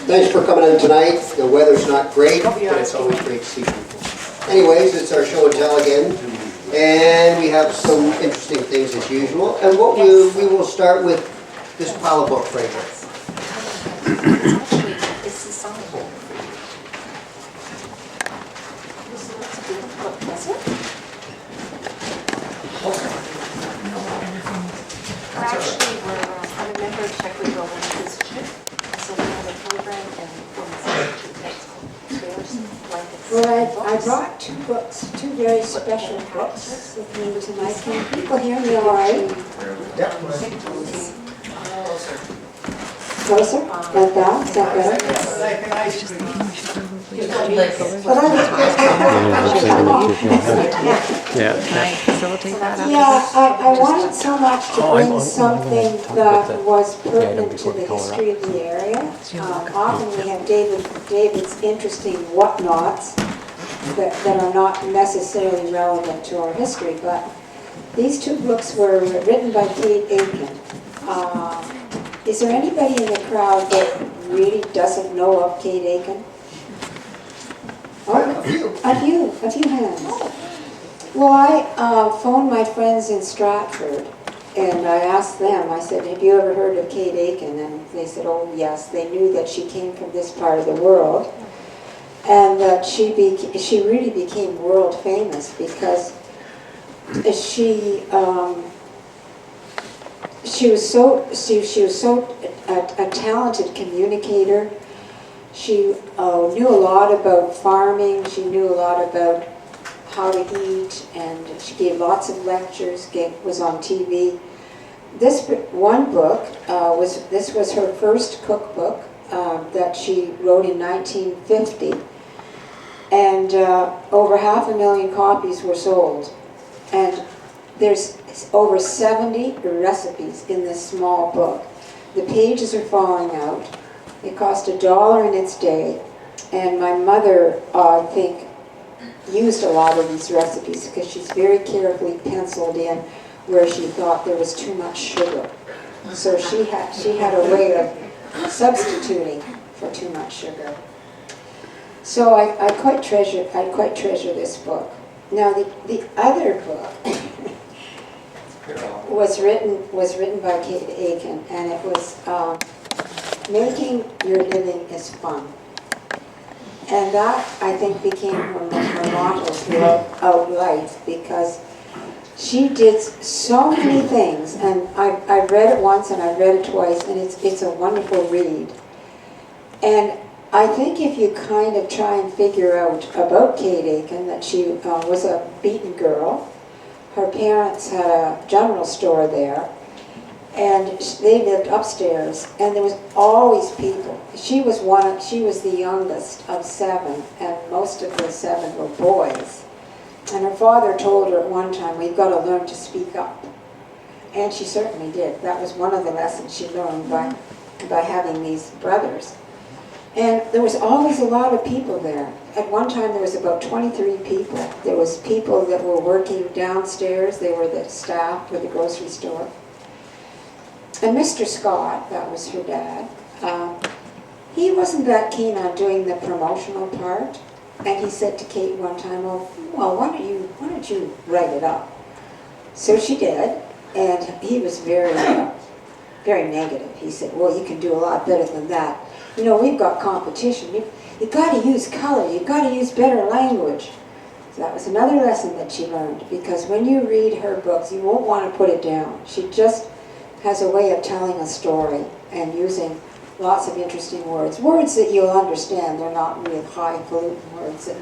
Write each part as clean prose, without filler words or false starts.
Thanks for coming in tonight. The weather's not great, but it's always great to see people. Anyways, it's our show and tell again. And we have some interesting things as usual. And what we will start with this pile of books right here. It's the song book. That's a beautiful book, is it? Actually, I'm a member of Czech Legal Institute, so we have a program and Well, I brought two books, two very special books with me tonight. Can people hear me all right? Closer? Like that? Is that better? Yeah, I wanted so much to bring something that was pertinent to the history of the area. Often we have David's interesting whatnots that are not necessarily relevant to our history, but these two books were written by Kate Aiken. Is there anybody in the crowd that really doesn't know of Kate Aiken? Oh, a few hands. Well, I phoned my friends in Stratford, and I asked them, I said, have you ever heard of Kate Aiken? And they said, oh yes, they knew that she came from this part of the world, and that she really became world famous because she was so a talented communicator. She knew a lot about farming. She knew a lot about how to eat, and she gave lots of lectures. Was on TV. This one book was her first cookbook that she wrote in 1950, and over 500,000 copies were sold, and there's over 70 recipes in this small book. The pages are falling out. It cost $1 in its day, and my mother, I think, used a lot of these recipes because she's very carefully penciled in where she thought there was too much sugar. So she had a way of substituting for too much sugar. So I quite treasure this book. Now the other book was written by Kate Aiken, and it was Making Your Living is Fun. And that, I think, became her motto throughout life, because she did so many things, and I've read it once and I've read it twice, and it's a wonderful read. And I think if you kind of try and figure out about Kate Aiken, that she was a beaten girl. Her parents had a general store there, and they lived upstairs, and there was always people. She was the youngest of 7, and most of the 7 were boys. And her father told her at one time, we've got to learn to speak up. And she certainly did. That was one of the lessons she learned by having these brothers. And there was always a lot of people there. At one time there was about 23 people. There was people that were working downstairs. They were the staff for the grocery store. And Mr. Scott, that was her dad, he wasn't that keen on doing the promotional part. And he said to Kate one time, well, why don't you write it up? So she did, and he was very negative. He said, well, you can do a lot better than that. You know, we've got competition. You've got to use color. You've got to use better language. So that was another lesson that she learned, because when you read her books, you won't want to put it down. She just has a way of telling a story and using lots of interesting words. Words that you'll understand. They're not real highfalutin words that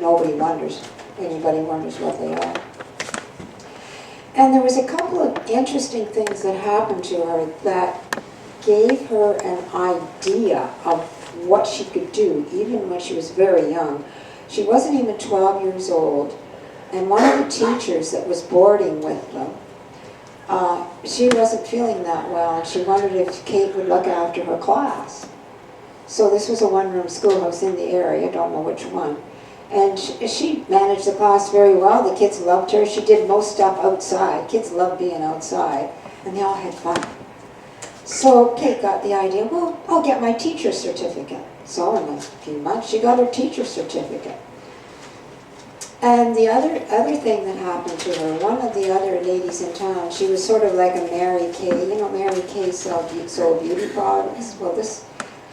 anybody wonders what they are. And there was a couple of interesting things that happened to her that gave her an idea of what she could do, even when she was very young. She wasn't even 12 years old, and one of the teachers that was boarding with them, she wasn't feeling that well, and she wondered if Kate would look after her class. So this was a one-room schoolhouse in the area, don't know which one. And she managed the class very well. The kids loved her. She did most stuff outside. Kids love being outside, and they all had fun. So Kate got the idea, well, I'll get my teacher's certificate. So in a few months, she got her teacher's certificate. And the other thing that happened to her, one of the other ladies in town, she was sort of like a Mary Kay. You know, Mary Kay sold beauty products. Well, this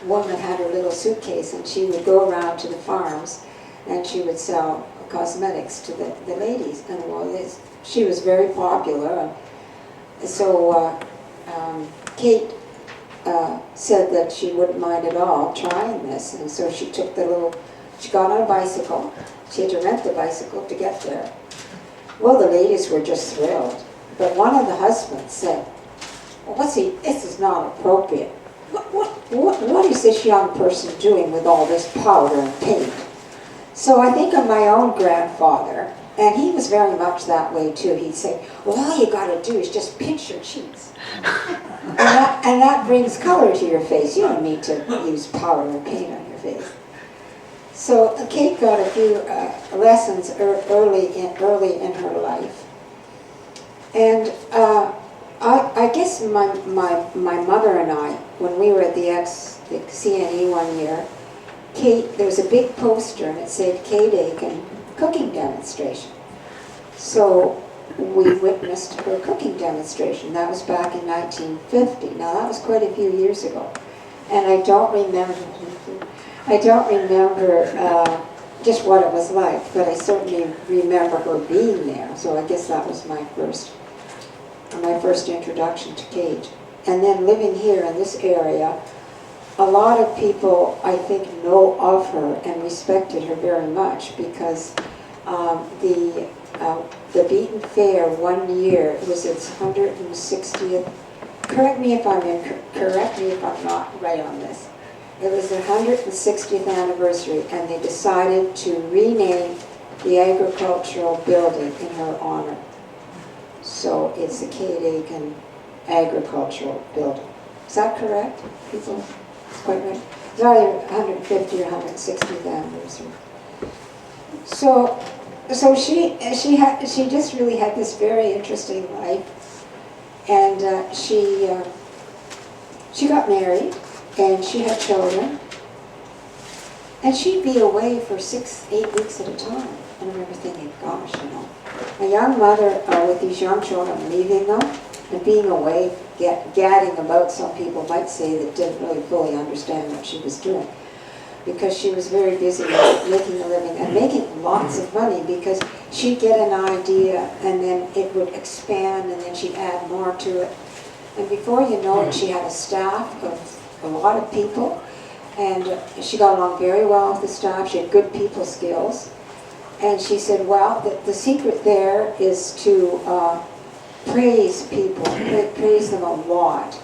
woman had her little suitcase, and she would go around to the farms, and she would sell cosmetics to the ladies. And well, she was very popular. And so Kate said that she wouldn't mind at all trying this, and so she took she got on a bicycle. She had to rent the bicycle to get there. Well, the ladies were just thrilled, but one of the husbands said, well, this is not appropriate. What is this young person doing with all this powder and paint? So I think of my own grandfather, and he was very much that way too. He'd say, well, all you got to do is just pinch your cheeks. and that brings color to your face. You don't need to use powder and paint on your face. So Kate got a few lessons early in her life. And I guess my mother and I, when we were at the CNE one year, there was a big poster and it said Kate Aiken cooking demonstration. So we witnessed her cooking demonstration. That was back in 1950. Now that was quite a few years ago. And I don't remember just what it was like, but I certainly remember her being there. So I guess that was my first introduction to Kate. And then living here in this area, a lot of people, I think, know of her and respected her very much because the Beaton Fair one year, it was its 160th. Correct me if I'm not right on this. It was their 160th anniversary, and they decided to rename the agricultural building in her honor. So it's the Kate Aiken Agricultural Building. Is that correct, people? It's quite right. It's either 150 or 160th anniversary. So she just really had this very interesting life, and she got married. And she had children, and she'd be away for 6-8 weeks at a time. And I remember thinking, gosh, a young mother with these young children, leaving them and being away, gadding about, some people might say, that didn't really fully understand what she was doing, because she was very busy making a living and making lots of money, because she'd get an idea and then it would expand and then she'd add more to it. And before you know it, she had a staff of a lot of people, and she got along very well with the staff. She had good people skills, and she said, well, the secret there is to praise people, praise them a lot.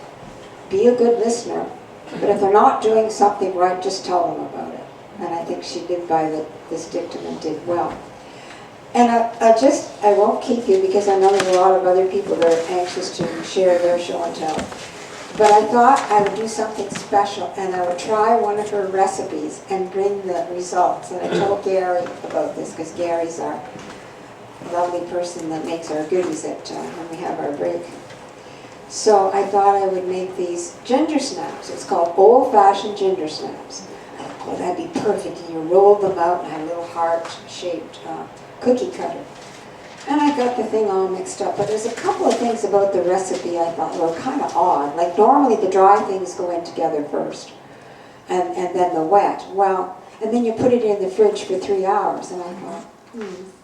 Be a good listener, but if they're not doing something right, just tell them about it. And I think she did by this dictum and did well. And I won't keep you, because I know there's a lot of other people that are anxious to share their show and tell. But I thought I would do something special, and I would try one of her recipes and bring the results. And I told Gary about this, because Gary's our lovely person that makes our goodies when we have our break. So I thought I would make these ginger snaps. It's called old-fashioned ginger snaps. I thought, oh, that'd be perfect. And you rolled them out and had a little heart-shaped cookie cutter. And I got the thing all mixed up, but there's a couple of things about the recipe I thought were kind of odd. Like normally the dry things go in together first, and then the wet. Well, and then you put it in the fridge for 3 hours, and I thought,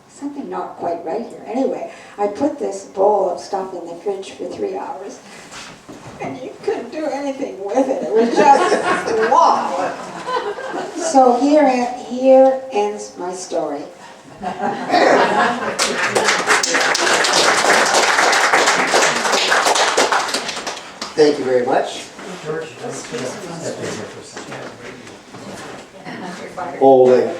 something not quite right here. Anyway, I put this bowl of stuff in the fridge for 3 hours, and you couldn't do anything with it. It was just wow. So here ends my story. Thank you very much. Orlik.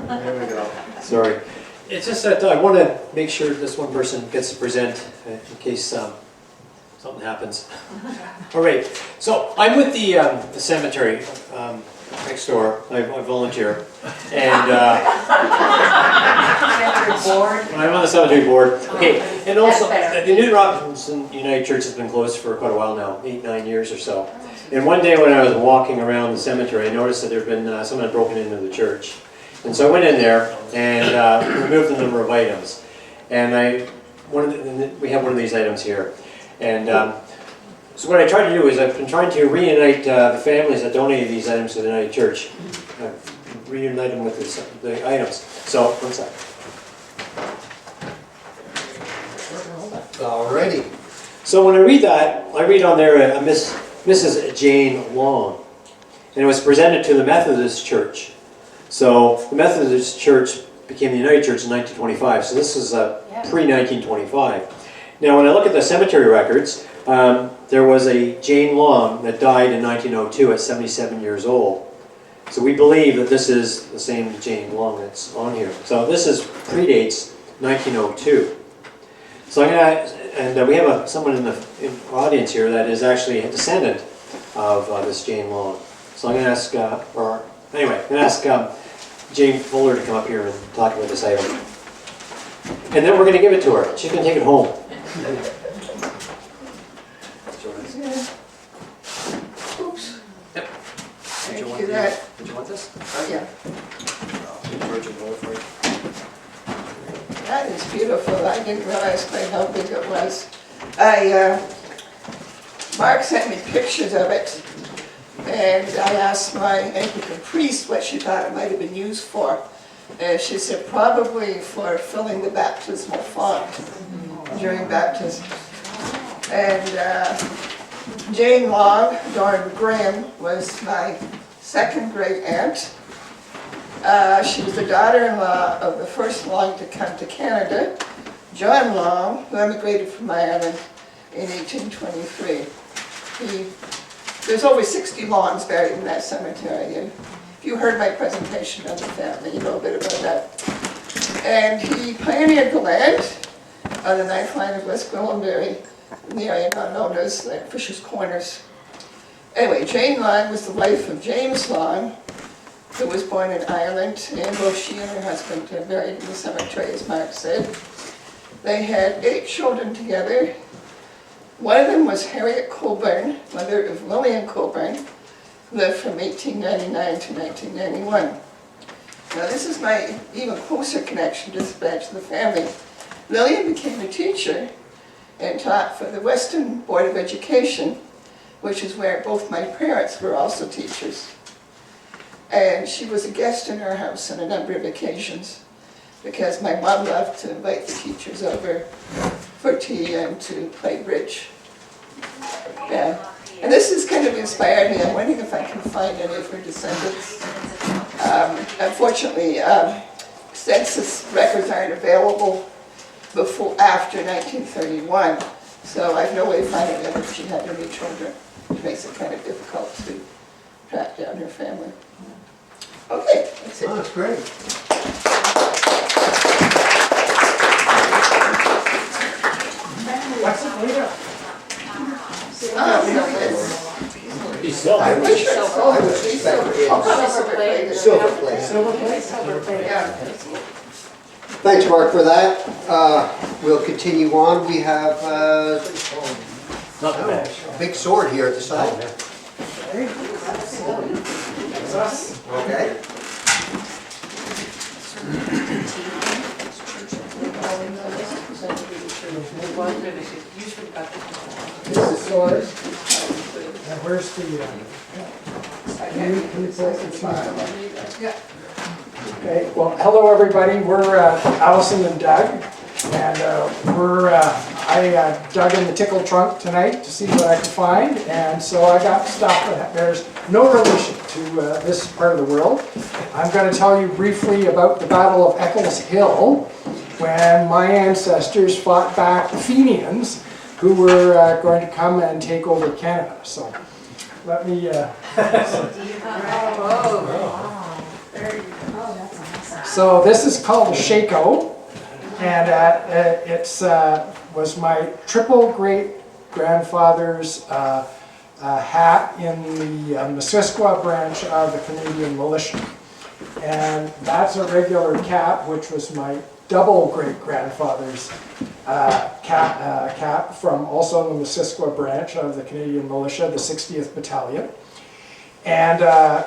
There we go. Sorry. It's just that I want to make sure this one person gets to present in case something happens. All right. So I'm with the cemetery. next door. I volunteer. And I'm on the cemetery board. Okay, and also the New Robinson United Church has been closed for quite a while now, 8-9 years or so. And one day when I was walking around the cemetery, I noticed that there had been someone had broken into the church. And so I went in there and removed a number of items. And we have one of these items here. And so what I tried to do is I've been trying to reunite the families that donated these items to the United Church. Reunite them with the items. So, one sec. Alrighty. So when I read that, I read on there Mrs. Jane Long. And it was presented to the Methodist Church. So the Methodist Church became the United Church in 1925. So this is pre-1925. Now when I look at the cemetery records, there was a Jane Long that died in 1902 at 77 years old. So we believe that this is the same Jane Long that's on here. So this predates 1902. So I'm gonna, and we have someone in the audience here that is actually a descendant of this Jane Long. So I'm gonna ask, I'm gonna ask Jane Fuller to come up here and talk about this item. And then we're gonna give it to her. She can take it home. Oops. Yep. Thank you. Did you want this? Oh, yeah. Virgin roll for you. That is beautiful. I didn't realize quite how big it was. Mark sent me pictures of it, and I asked my Anglican priest what she thought it might have been used for. And she said probably for filling the baptismal font during baptism. And Jane Long, Dour Graham, was my second great aunt. She was the daughter-in-law of the first Long to come to Canada, John Long, who emigrated from Ireland in 1823. There's over 60 Longs buried in that cemetery. And if you heard my presentation on the family, you know a bit about that. And he pioneered the land on the 9th line of West Gwillimbury, in the area now known as Fisher's Corners. Anyway, Jane Long was the wife of James Long, who was born in Ireland, and both she and her husband are buried in the cemetery, as Mark said. They had 8 children together. One of them was Harriet Colburn, mother of Lillian Colburn, who lived from 1899 to 1991. Now this is my even closer connection to this branch of the family. Lillian became a teacher and taught for the Western Board of Education, which is where both my parents were also teachers. And she was a guest in our house on a number of occasions because my mom loved to invite the teachers over for tea and to play bridge. Yeah. And this has kind of inspired me. I'm wondering if I can find any of her descendants. Unfortunately, census records aren't available after 1931, so I have no way of finding out if she had any children, which makes it kind of difficult to track down her family. Okay, that's it. Oh, that's great. What's it made of? I would suspect it is silver plate. Silver plate? Yeah. Thanks, Mark, for that. We'll continue on. We have a big sword here at the side. Okay. This is sword. And where's the, can you pull it? Yeah. Okay, well, hello everybody. We're Alison and Doug. And I dug in the tickle trunk tonight to see what I could find. And so I got stuff that bears no relation to this part of the world. I'm going to tell you briefly about the Battle of Eccles Hill, when my ancestors fought back the Fenians, who were going to come and take over Canada. So let me... So this is called a shako, and it was my triple great grandfather's hat in the Missisquoi branch of the Canadian militia. And that's a regular cap, which was my double great-grandfather's cap from also the Missisquoi branch of the Canadian militia, the 60th Battalion. And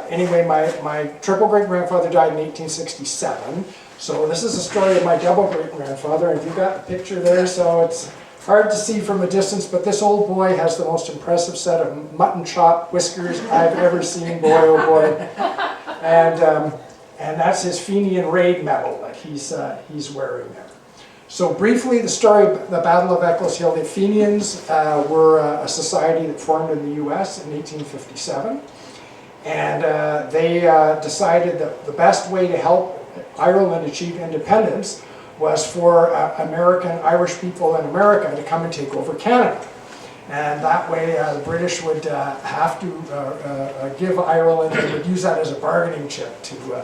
anyway, my triple great-grandfather died in 1867. So this is a story of my double great-grandfather. And you've got the picture there, so it's hard to see from a distance, but this old boy has the most impressive set of mutton chop whiskers I've ever seen, boy oh boy. And that's his Fenian Raid medal that he's wearing there. So briefly, the story of the Battle of Eccles Hill. The Fenians were a society that formed in the US in 1857. And they decided that the best way to help Ireland achieve independence was for American Irish people in America to come and take over Canada. And that way the British would have to give Ireland, they would use that as a bargaining chip to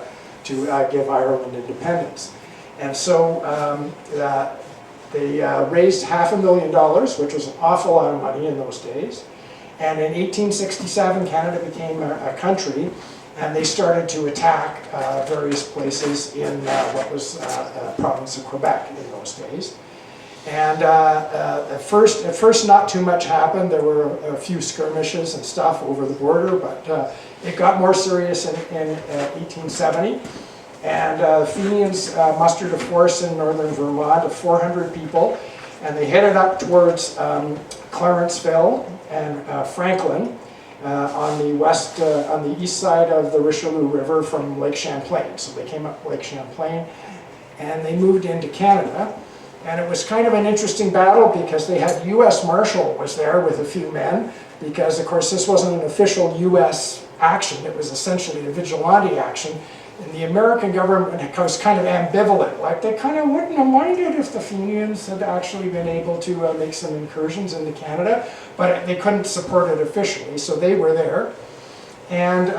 give Ireland independence. And so they raised $500,000, which was an awful lot of money in those days. And in 1867, Canada became a country, and they started to attack various places in what was the province of Quebec in those days. And at first not too much happened. There were a few skirmishes and stuff over the border, but it got more serious in 1870. And the Fenians mustered a force in northern Vermont of 400 people, and they headed up towards Clarenceville and Franklin on the east side of the Richelieu River from Lake Champlain. So they came up Lake Champlain, and they moved into Canada. And it was kind of an interesting battle because they had U.S. Marshal was there with a few men, because of course this wasn't an official U.S. action, it was essentially a vigilante action. And the American government was kind of ambivalent, like they kind of wouldn't have minded if the Fenians had actually been able to make some incursions into Canada, but they couldn't support it officially, so they were there. And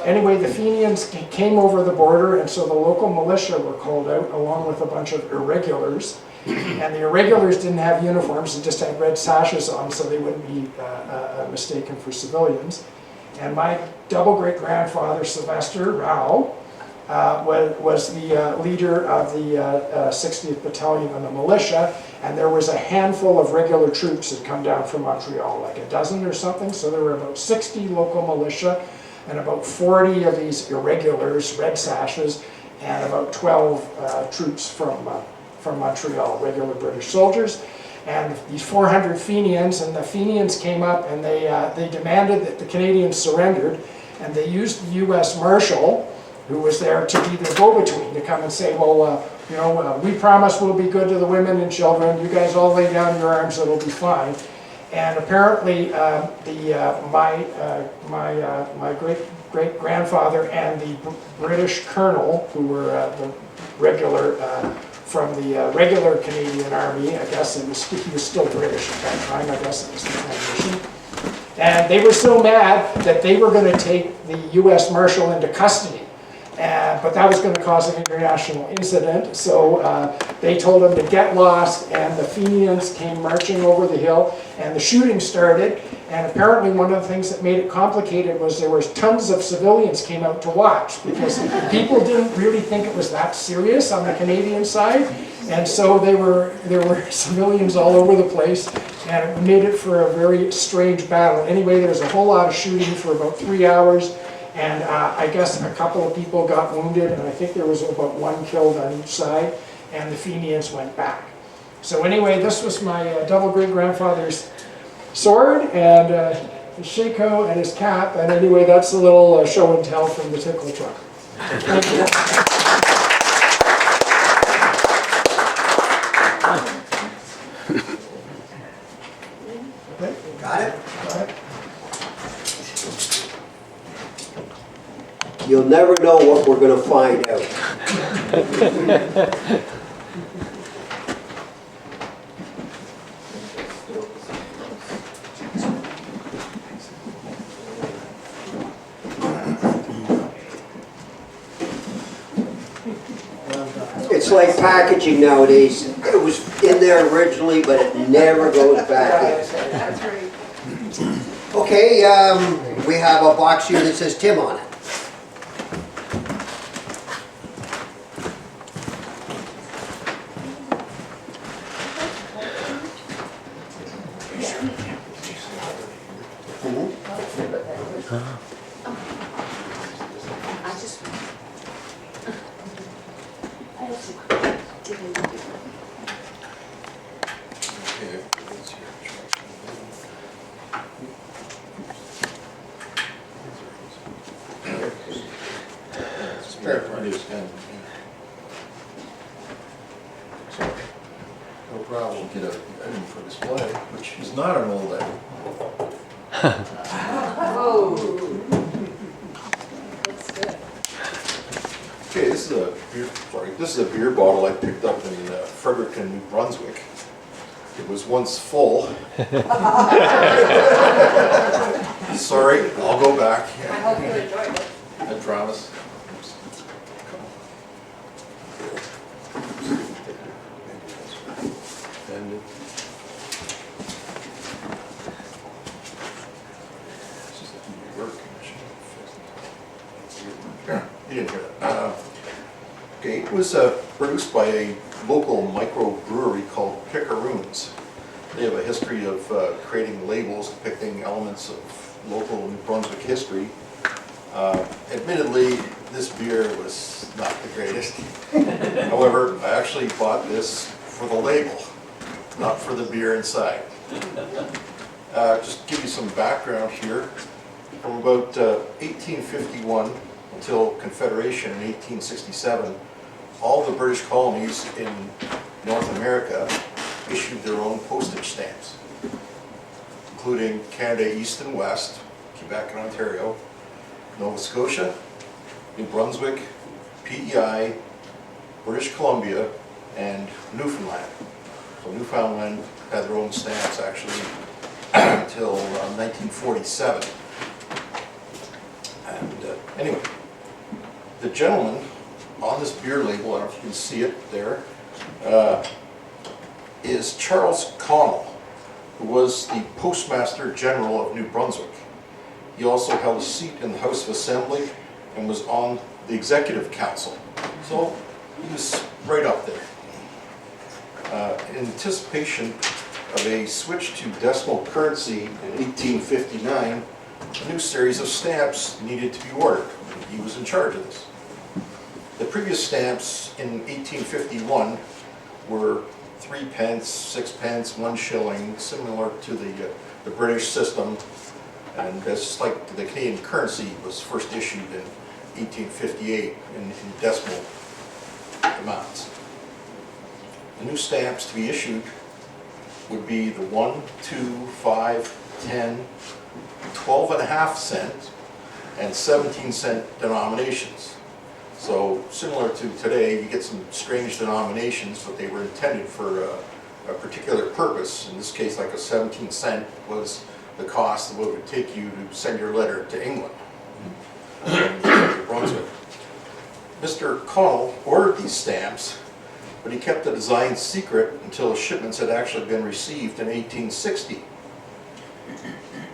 anyway, the Fenians came over the border, and so the local militia were called out along with a bunch of irregulars. And the irregulars didn't have uniforms, they just had red sashes on, so they wouldn't be mistaken for civilians. And my double great-grandfather, Sylvester Rao, was the leader of the 60th Battalion of the militia, and there was a handful of regular troops that come down from Montreal, like a dozen or something, so there were about 60 local militia and about 40 of these irregulars, red sashes, and about 12 troops from Montreal, regular British soldiers. And these 400 Fenians, and the Fenians came up and they demanded that the Canadians surrendered, and they used the U.S. Marshal, who was there to be the go-between, to come and say, well, we promise we'll be good to the women and children, you guys all lay down your arms, it'll be fine. And apparently my great-grandfather and the British colonel, who were the regular, from the regular Canadian Army, I guess he was still British at that time, I guess it was the transition. And they were so mad that they were going to take the U.S. Marshal into custody. But that was going to cause an international incident, so they told him to get lost, and the Fenians came marching over the hill, and the shooting started. And apparently one of the things that made it complicated was there was tons of civilians came out to watch, because people didn't really think it was that serious on the Canadian side, and so there were civilians all over the place, and it made it for a very strange battle. Anyway, there was a whole lot of shooting for about 3 hours. And I guess a couple of people got wounded, and I think there was about 1 killed on each side, and the Fenians went back. So anyway, this was my double great-grandfather's sword, and his shako, and his cap, and anyway, that's a little show and tell from the tickle truck. Thank you. Okay. Got it? Got it. You'll never know what we're going to find out. It's like packaging nowadays. It was in there originally, but it never goes back in. That's right. Okay, we have a box here that says Tim on it. No problem. Get an item for display, which is not an old item. Okay, this is a beer bottle I picked up in Fredericton, New Brunswick. It was once full. Sorry, I'll go back. I hope you enjoyed it. I promise. And you didn't hear that. Okay, it was produced by a local microbrewery called Pickeroons. They have a history of creating labels depicting elements of local New Brunswick history. Admittedly, this beer was not the greatest. However, I actually bought this for the label, not for the beer inside. Just to give you some background here, from about 1851 until Confederation in 1867, all the British colonies in North America issued their own postage stamps, including Canada East and West, Quebec and Ontario, Nova Scotia, New Brunswick, PEI, British Columbia, and Newfoundland. So Newfoundland had their own stamps actually until 1947. And anyway, the gentleman on this beer label, I don't know if you can see it there, is Charles Connell, who was the Postmaster General of New Brunswick. He also held a seat in the House of Assembly and was on the Executive Council. So he was right up there. In anticipation of a switch to decimal currency in 1859, a new series of stamps needed to be ordered. He was in charge of this. The previous stamps in 1851 were 3 pence, 6 pence, 1 shilling, similar to the British system. And just like the Canadian currency was first issued in 1858 in decimal amounts. The new stamps to be issued would be the 1, 2, 5, 10, 12.5 cent, and 17-cent denominations. So similar to today, you get some strange denominations, but they were intended for a particular purpose. In this case, like a 17-cent was the cost of what it would take you to send your letter to England, New Brunswick. Mr. Connell ordered these stamps, but he kept the design secret until the shipments had actually been received in 1860.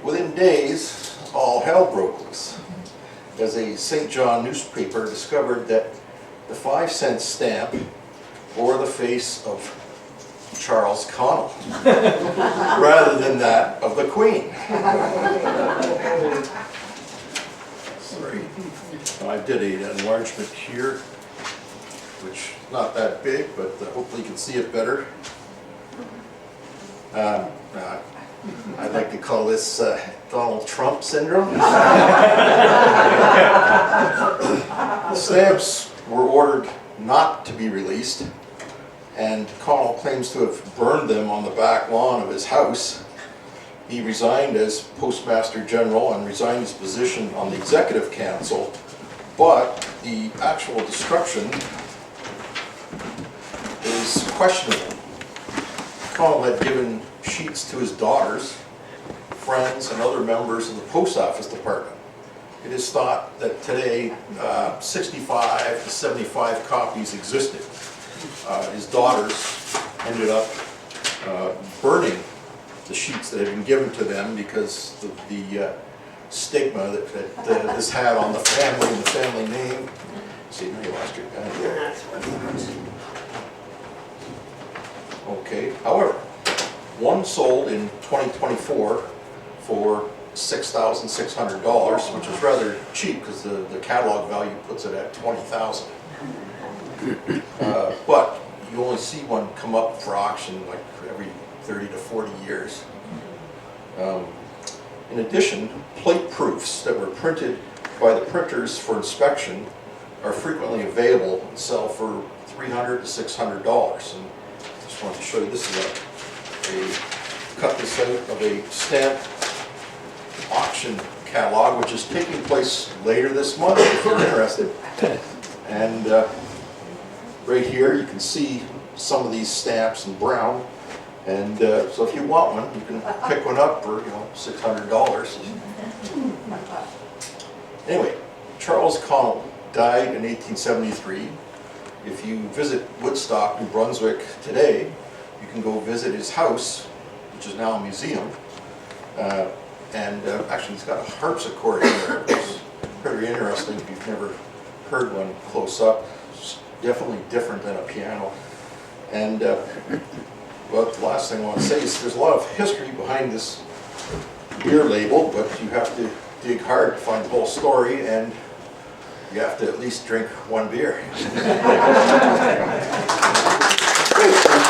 Within days, all hell broke loose, as a St. John newspaper discovered that the 5-cent stamp bore the face of Charles Connell, rather than that of the Queen. Sorry. I did an enlargement here, which is not that big, but hopefully you can see it better. I'd like to call this Donald Trump syndrome. The stamps were ordered not to be released, and Connell claims to have burned them on the back lawn of his house. He resigned as Postmaster General and resigned his position on the Executive Council, but the actual destruction is questionable. Connell had given sheets to his daughters, friends, and other members of the Post Office Department. It is thought that today 65 to 75 copies existed. His daughters ended up burning the sheets that had been given to them because of the stigma that this had on the family and the family name. See, now you lost your pen here. Okay, however, one sold in 2024 for $6,600, which is rather cheap because the catalog value puts it at $20,000. But you only see one come up for auction like every 30 to 40 years. In addition, plate proofs that were printed by the printers for inspection are frequently available and sell for $300 to $600. And I just wanted to show you, this is cut this out of a stamp auction catalog, which is taking place later this month if you're interested. And right here you can see some of these stamps in brown. And so if you want one, you can pick one up for, $600. Anyway, Charles Connell died in 1873. If you visit Woodstock, New Brunswick today, you can go visit his house, which is now a museum. Actually, he's got a harpsichord in there. It's pretty interesting if you've never heard one close up. It's definitely different than a piano. And well, the last thing I want to say is there's a lot of history behind this beer label, but you have to dig hard to find the whole story, and you have to at least drink one beer. Great.